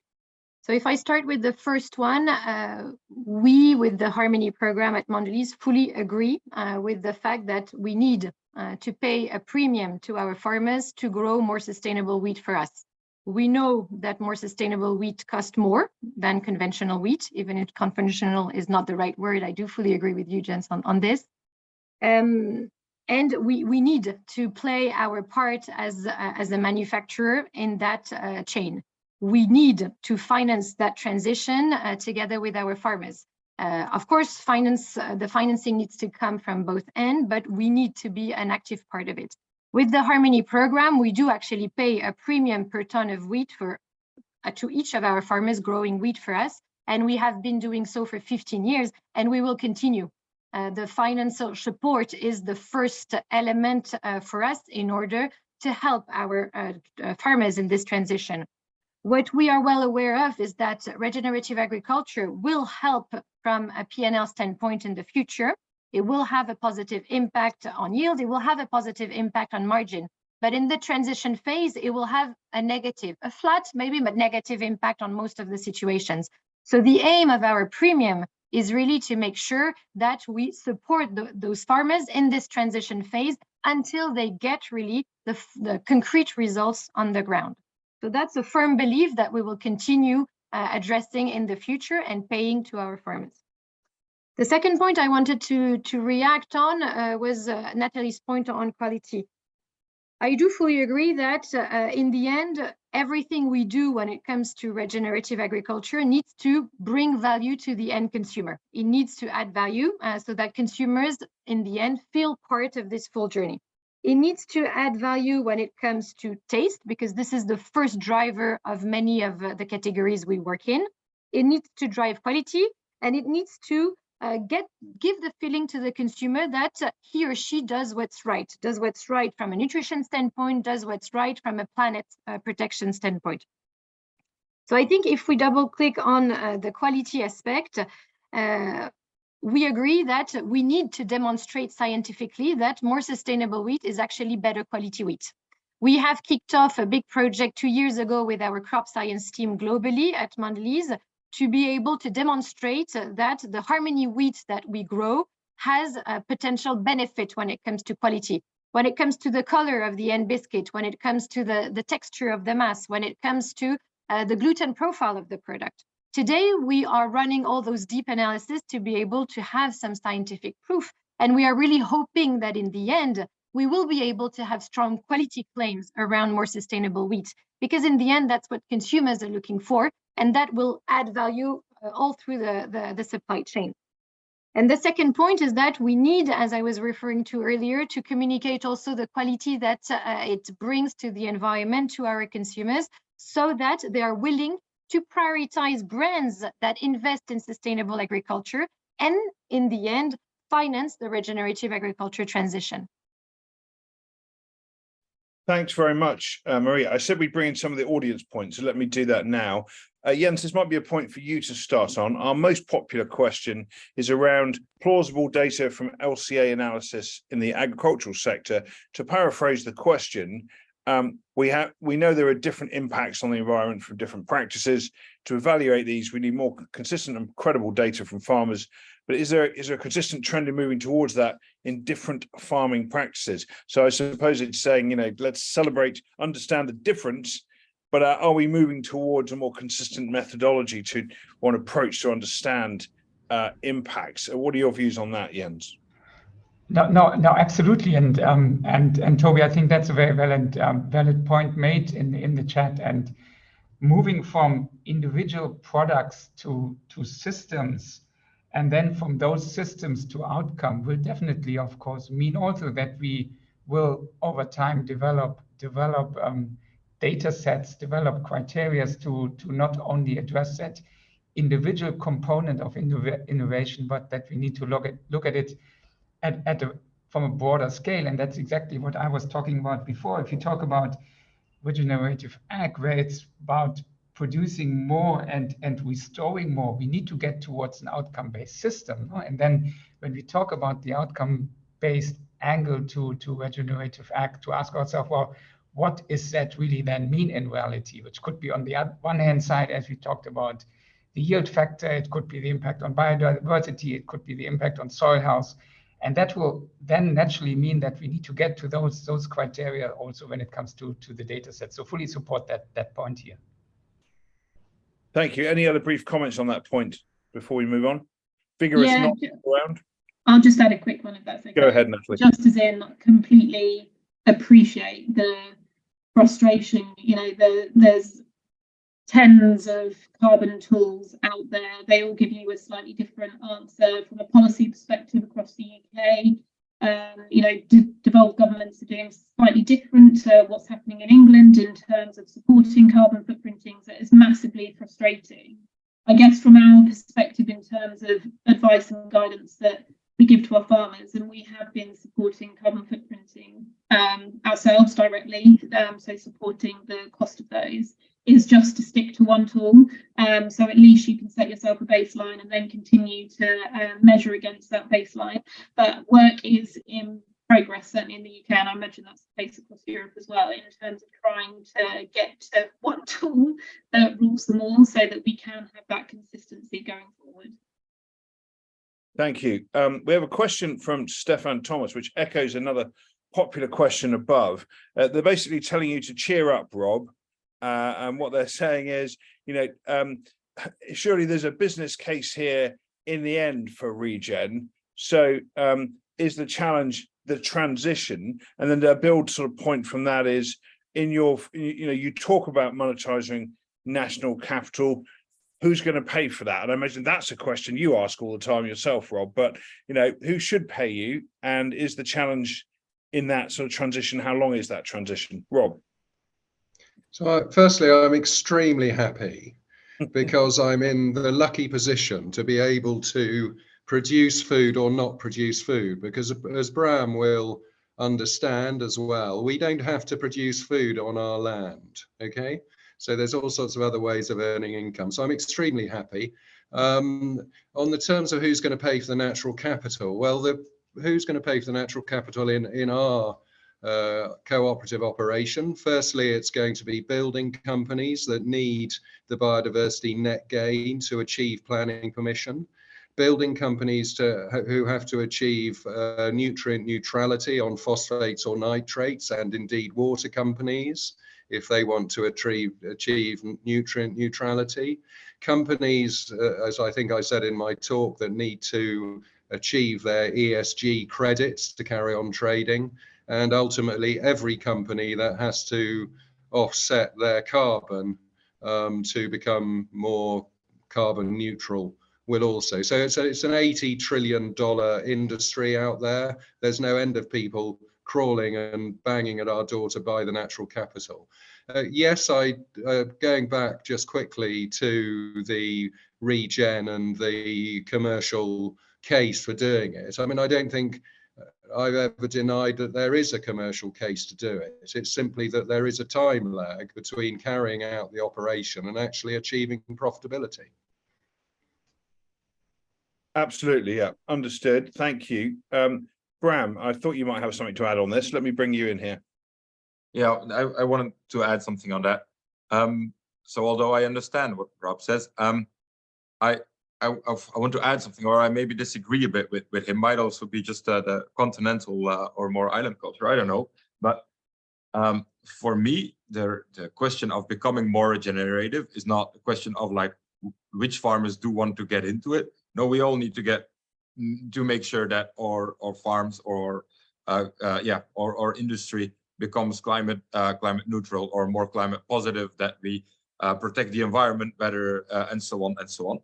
So if I start with the first one, we with the Harmony program at Mondelez fully agree with the fact that we need to pay a premium to our farmers to grow more sustainable wheat for us. We know that more sustainable wheat costs more than conventional wheat, even if conventional is not the right word. I do fully agree with you, Jens, on this. And we need to play our part as a manufacturer in that chain. We need to finance that transition together with our farmers. Of course, the financing needs to come from both ends, but we need to be an active part of it. With the Harmony program, we do actually pay a premium per ton of wheat to each of our farmers growing wheat for us, and we have been doing so for 15 years, and we will continue. The financial support is the first element for us in order to help our farmers in this transition. What we are well aware of is that regenerative agriculture will help from a P&L standpoint in the future. It will have a positive impact on yield. It will have a positive impact on margin. But in the transition phase, it will have a flat maybe, but negative impact on most of the situations. So the aim of our premium is really to make sure that we support those farmers in this transition phase until they get really the concrete results on the ground. So that's a firm belief that we will continue addressing in the future and paying to our farmers. The second point I wanted to react on was Natalie's point on quality. I do fully agree that in the end, everything we do when it comes to regenerative agriculture needs to bring value to the end consumer. It needs to add value so that consumers in the end feel part of this full journey. It needs to add value when it comes to taste, because this is the first driver of many of the categories we work in. It needs to drive quality, and it needs to give the feeling to the consumer that he or she does what's right from a nutrition standpoint, does what's right from a planet protection standpoint. So I think if we double click on the quality aspect, we agree that we need to demonstrate scientifically that more sustainable wheat is actually better quality wheat. We have kicked off a big project 2 years ago with our crop science team globally at Mondelez to be able to demonstrate that the Harmony wheat that we grow has a potential benefit when it comes to quality, when it comes to the color of the end biscuit, when it comes to the texture of the mass, when it comes to the gluten profile of the product. Today, we are running all those deep analysis to be able to have some scientific proof. And we are really hoping that in the end, we will be able to have strong quality claims around more sustainable wheat, because in the end, that's what consumers are looking for, and that will add value all through the supply chain. And the second point is that we need, as I was referring to earlier, to communicate also the quality that it brings to the environment, to our consumers, so that they are willing to prioritize brands that invest in sustainable agriculture and, in the end, finance the regenerative agriculture transition. Thanks very much, Maria. I said we'd bring in some of the audience points, so let me do that now. Jens, this might be a point for you to start on. Our most popular question is around plausible data from LCA analysis in the agricultural sector. To paraphrase the question, we know there are different impacts on the environment from different practices. To evaluate these, we need more consistent and credible data from farmers. But is there a consistent trend in moving towards that in different farming practices? So I suppose it's saying, let's celebrate, understand the difference, but are we moving towards a more consistent methodology or an approach to understand impacts? What are your views on that, Jens? No, absolutely, and Toby, I think that's a very valid point made in the chat. And moving from individual products to systems, and then from those systems to outcome, will definitely, of course, mean also that we will over time develop data sets, develop criteria to not only address that individual component of innovation, but that we need to look at it from a broader scale. And that's exactly what I was talking about before. If you talk about regenerative ag, where it's about producing more and restoring more, we need to get towards an outcome-based system. And then when we talk about the outcome-based angle to regenerative ag, to ask ourselves, well, what is that really then mean in reality? Which could be on the one hand side, as we talked about, the yield factor, it could be the impact on biodiversity, it could be the impact on soil health. And that will then naturally mean that we need to get to those criteria also when it comes to the data set. So fully support that point here. Thank you. Any other brief comments on that point before we move on? Vigorous not around. I'll just add a quick one if that's okay. Go ahead, Natalie. Just as in, completely appreciate the frustration. There's tens of carbon tools out there. They all give you a slightly different answer from a policy perspective across the UK. Devolved governments are doing slightly different to what's happening in England in terms of supporting carbon footprinting. So it's massively frustrating. I guess from our perspective in terms of advice and guidance that we give to our farmers, and we have been supporting carbon footprinting ourselves directly, so supporting the cost of those, is just to stick to one tool. So at least you can set yourself a baseline and then continue to measure against that baseline. But work is in progress, certainly in the UK, and I imagine that's the case across Europe as well, in terms of trying to get to one tool that rules them all so that we can have that consistency going forward. Thank you. We have a question from Stefan Thomas, which echoes another popular question above. They're basically telling you to cheer up, Rob. And what they're saying is, surely there's a business case here in the end for regen. So is the challenge the transition? And then the build sort of point from that is, you talk about monetizing national capital. Who's going to pay for that? And I imagine that's a question you ask all the time yourself, Rob. But who should pay you? And is the challenge in that sort of transition? How long is that transition, Rob? So firstly, I'm extremely happy because I'm in the lucky position to be able to produce food or not produce food, because as Bram will understand as well, we don't have to produce food on our land, okay? So there's all sorts of other ways of earning income. So I'm extremely happy. On the terms of who's going to pay for the natural capital, well, who's going to pay for the natural capital in our cooperative operation? Firstly, it's going to be building companies that need the biodiversity net gain to achieve planning permission, building companies who have to achieve nutrient neutrality on phosphates or nitrates, and indeed water companies if they want to achieve nutrient neutrality. Companies, as I think I said in my talk, that need to achieve their ESG credits to carry on trading. And ultimately, every company that has to offset their carbon to become more carbon neutral will also. So it's an $80 trillion industry out there. There's no end of people crawling and banging at our door to buy the natural capital. Yes, going back just quickly to the regen and the commercial case for doing it. I mean, I don't think I've ever denied that there is a commercial case to do it. It's simply that there is a time lag between carrying out the operation and actually achieving profitability. Absolutely, yeah, understood. Thank you. Bram, I thought you might have something to add on this. Let me bring you in here. Yeah, I wanted to add something on that. So although I understand what Rob says, I want to add something, or I maybe disagree a bit with him. Might also be just the continental or more island culture. I don't know. But for me, the question of becoming more regenerative is not a question of like which farmers do want to get into it. No, we all need to make sure that our farms or industry becomes climate neutral or more climate positive, that we protect the environment better, and so on and so on.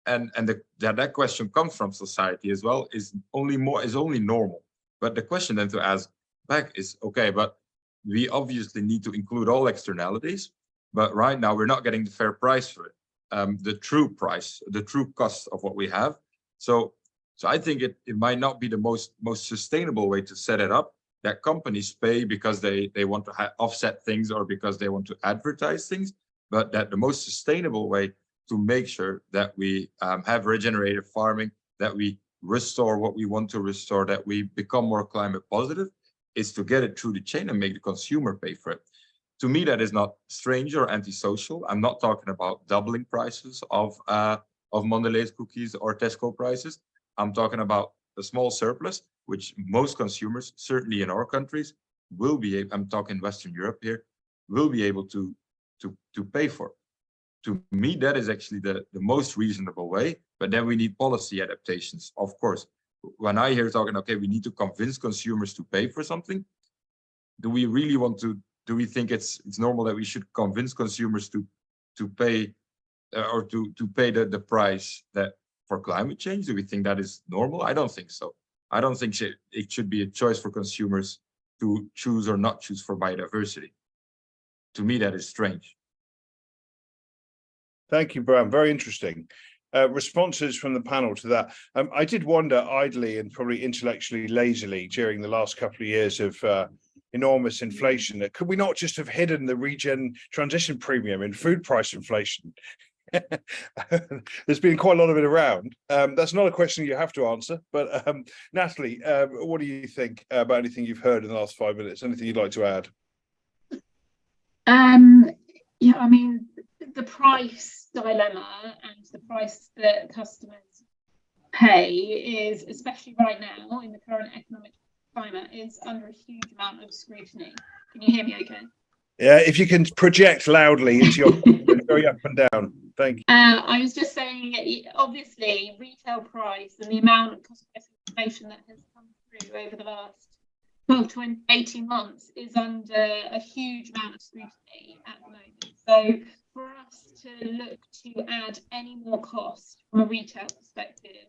That question comes from society as well, is only normal. But the question then to ask back is, okay, but we obviously need to include all externalities, but right now we're not getting the fair price for it, the true price, the true cost of what we have. So I think it might not be the most sustainable way to set it up, that companies pay because they want to offset things or because they want to advertise things, but that the most sustainable way to make sure that we have regenerative farming, that we restore what we want to restore, that we become more climate positive, is to get it through the chain and make the consumer pay for it. To me, that is not strange or antisocial. I'm not talking about doubling prices of Mondelez cookies or Tesco prices. I'm talking about a small surplus, which most consumers, certainly in our countries, will be able, I'm talking Western Europe here, will be able to pay for. To me, that is actually the most reasonable way, but then we need policy adaptations, of course. When I hear talking, okay, we need to convince consumers to pay for something, do we really want to, do we think it's normal that we should convince consumers to pay or to pay the price that for climate change? Do we think that is normal? I don't think so. I don't think it should be a choice for consumers to choose or not choose for biodiversity. To me, that is strange. Thank you, Bram. Very interesting. Responses from the panel to that. I did wonder idly and probably intellectually lazily during the last couple of years of enormous inflation, that could we not just have hidden the regen transition premium in food price inflation? There's been quite a lot of it around. That's not a question you have to answer, but Natalie, what do you think about anything you've heard in the last 5 minutes? Anything you'd like to add? Yeah, I mean, the price dilemma and the price that customers pay is, especially right now in the current economic climate, is under a huge amount of scrutiny. Can you hear me okay? Yeah, if you can project loudly into your going up and down. Thank you. I was just saying, obviously, retail price and the amount of cost of inflation that has come through over the last 12 to 18 months is under a huge amount of scrutiny at the moment. So for us to look to add any more cost from a retail perspective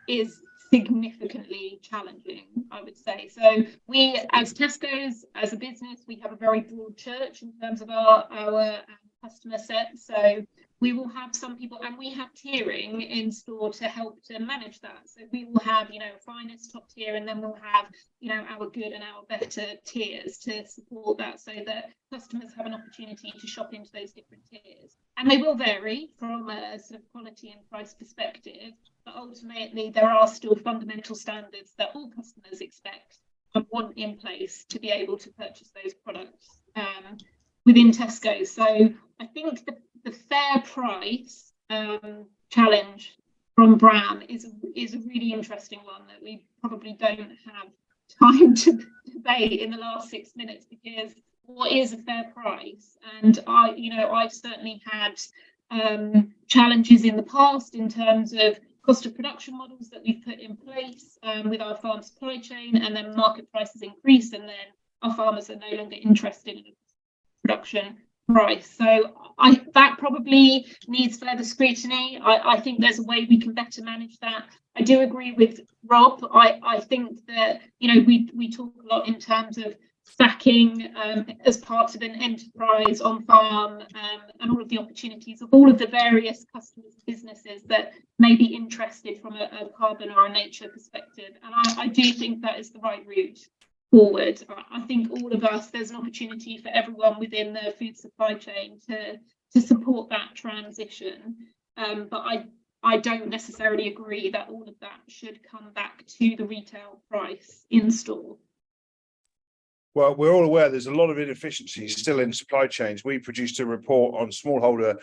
is significantly challenging, I would say. So we, as Tesco's, as a business, we have a very broad church in terms of our customer set. So we will have some people, and we have tiering in store to help to manage that. So we will have, finest, top tier, and then we'll have, our good and our better tiers to support that, so that customers have an opportunity to shop into those different tiers. And they will vary from a sort of quality and price perspective, but ultimately there are still fundamental standards that all customers expect and want in place to be able to purchase those products within Tesco. So I think the fair price challenge from Bram is a really interesting one that we probably don't have time to debate in the last 6 minutes, because what is a fair price? And I've certainly had challenges in the past in terms of cost of production models that we've put in place with our farm supply chain, and then market prices increase, and then our farmers are no longer interested in a production price. So that probably needs further scrutiny. I think there's a way we can better manage that. I do agree with Rob. I think that, you know, we talk a lot in terms of stacking as part of an enterprise on farm, and all of the opportunities of all of the various customers and businesses that may be interested from a carbon or a nature perspective. And I do think that is the right route forward. I think all of us, there's an opportunity for everyone within the food supply chain to support that transition. But I don't necessarily agree that all of that should come back to the retail price in store. Well, we're all aware there's a lot of inefficiencies still in supply chains. We produced a report on smallholder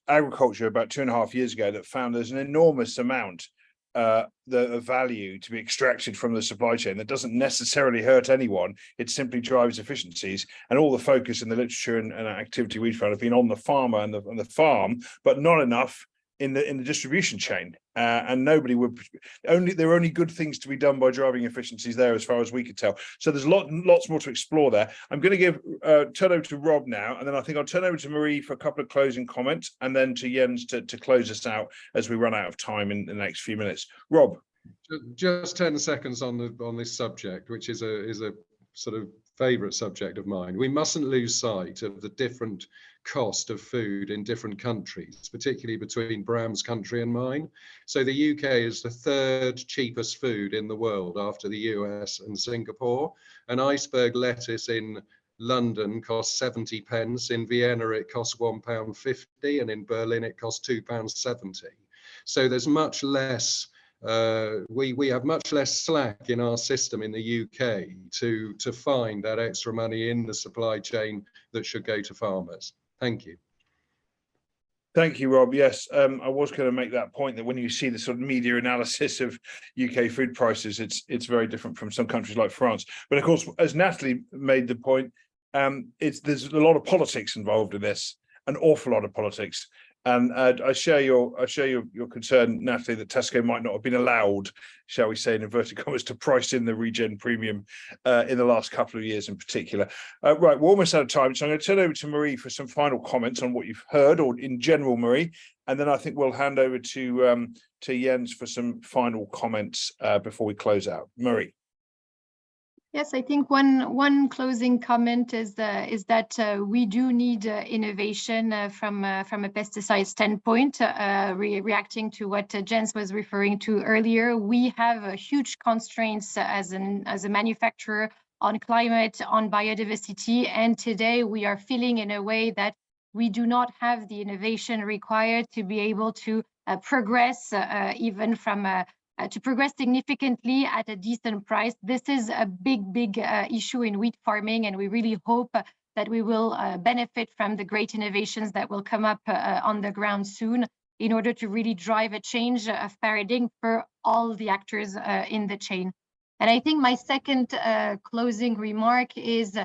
agriculture about 2.5 years ago that found there's an enormous amount of value to be extracted from the supply chain that doesn't necessarily hurt anyone. It simply drives efficiencies, and all the focus in the literature and activity we've found have been on the farmer and the farm, but not enough in the distribution chain. And nobody would there are only good things to be done by driving efficiencies there, as far as we could tell. So there's lots more to explore there. I'm going to turn over to Rob now, and then I think I'll turn over to Marie for a couple of closing comments, and then to Jens to close us out as we run out of time in the next few minutes. Rob, just 10 seconds on this subject, which is a sort of favorite subject of mine. We mustn't lose sight of the different cost of food in different countries, particularly between Bram's country and mine. So the UK is the 3rd cheapest food in the world after the US and Singapore. An iceberg lettuce in London costs 70 pence, in Vienna it costs £1.50, and in Berlin it costs £2.70. So there's much less we have much less slack in our system in the UK to find that extra money in the supply chain that should go to farmers. Thank you. Thank you, Rob. Yes, I was going to make that point that when you see the sort of media analysis of UK food prices, it's very different from some countries like France. But of course, as Natalie made the point, there's a lot of politics involved in this, an awful lot of politics. And I share your concern, Natalie, that Tesco might not have been allowed, shall we say, in inverted commas, to price in the regen premium in the last couple of years in particular. Right, we're almost out of time, so I'm going to turn over to Marie for some final comments on what you've heard, or in general, Marie, and then I think we'll hand over to Jens for some final comments before we close out. Marie. Yes, I think one closing comment is that we do need innovation from a pesticide standpoint. Reacting to what Jens was referring to earlier, we have huge constraints as a manufacturer on climate, on biodiversity, and today we are feeling in a way that we do not have the innovation required to be able to progress even from to progress significantly at a decent price. This is a big issue in wheat farming, and we really hope that we will benefit from the great innovations that will come up on the ground soon in order to really drive a change of paradigm for all the actors in the chain. And I think my second closing remark is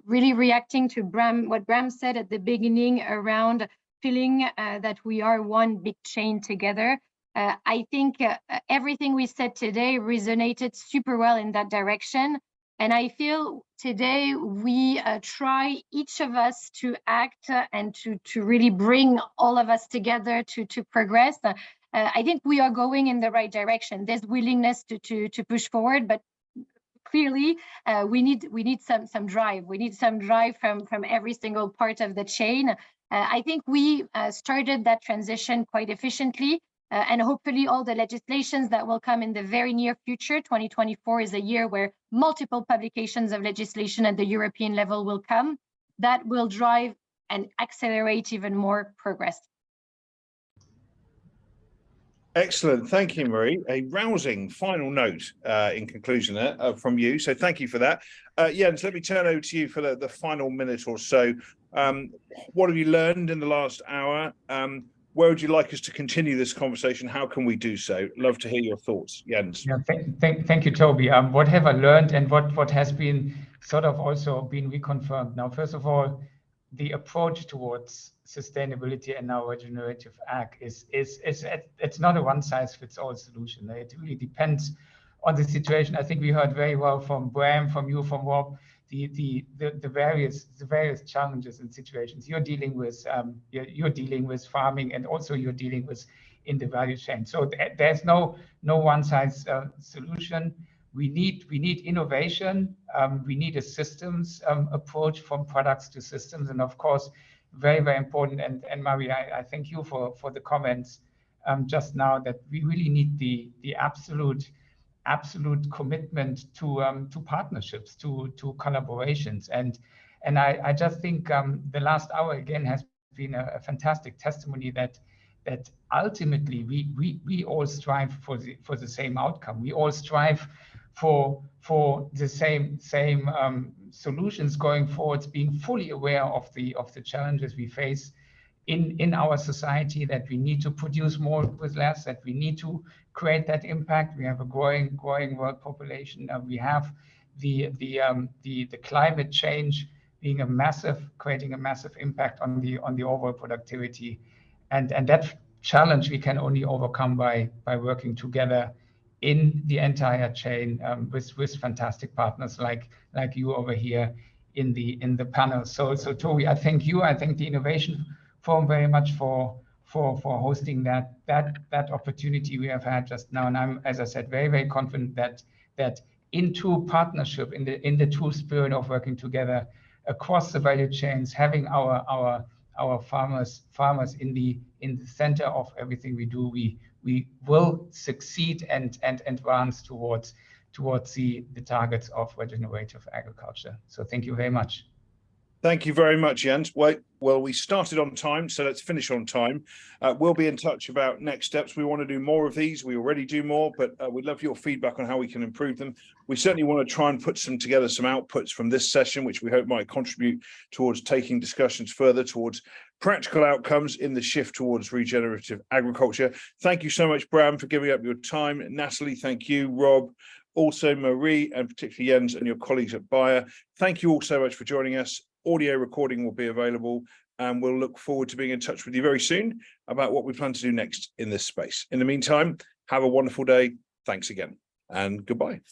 really reacting to what Bram said at the beginning around feeling that we are one big chain together. I think everything we said today resonated super well in that direction. And I feel today we try, each of us, to act and to really bring all of us together to progress. I think we are going in the right direction. There's willingness to push forward, but clearly we need some drive. We need some drive from every single part of the chain. I think we started that transition quite efficiently. And hopefully all the legislations that will come in the very near future, 2024 is a year where multiple publications of legislation at the European level will come, that will drive and accelerate even more progress. Excellent. Thank you, Marie. A rousing final note in conclusion there from you. So thank you for that. Jens, let me turn over to you for the final minute or so. What have you learned in the last hour? Where would you like us to continue this conversation? How can we do so? Love to hear your thoughts, Jens. Yeah, thank you, Toby. What have I learned, and what has been sort of also been reconfirmed? Now, first of all, the approach towards sustainability and now regenerative ag it's not a one-size-fits-all solution. It really depends on the situation. I think we heard very well from Bram, from you, from Rob, the various challenges and situations you're dealing with. You're dealing with farming, and also you're dealing with in the value chain. So there's no one-size solution. We need innovation. We need a systems approach from products to systems, and of course, very important. And Marie, I thank you for the comments just now, that we really need the absolute commitment to partnerships, to collaborations, and I just think the last hour again has been a fantastic testimony that ultimately we all strive for the same outcome. We all strive for the same solutions going forwards, being fully aware of the challenges we face in our society, that we need to produce more with less, that we need to create that impact. We have a growing world population. We have the climate change being creating a massive impact on the overall productivity, and that challenge we can only overcome by working together in the entire chain with fantastic partners like you over here in the panel. So Toby, I thank you. I thank the Innovation Forum very much for hosting that opportunity we have had just now. And I'm, as I said, very confident that in true partnership, in the true spirit of working together across the value chains, having our farmers in the center of everything we do, we will succeed and advance towards the targets of regenerative agriculture. So thank you very much. Thank you very much, Jens. Well, we started on time, so let's finish on time. We'll be in touch about next steps. We want to do more of these. We already do more, but we'd love your feedback on how we can improve them. We certainly want to try and put together some outputs from this session, which we hope might contribute towards taking discussions further towards practical outcomes in the shift towards regenerative agriculture. Thank you so much, Bram, for giving up your time. Natalie, thank you. Rob, also Marie, and particularly Jens and your colleagues at Bayer. Thank you all so much for joining us. Audio recording will be available, and we'll look forward to being in touch with you very soon about what we plan to do next in this space. In the meantime, have a wonderful day. Thanks again, and goodbye.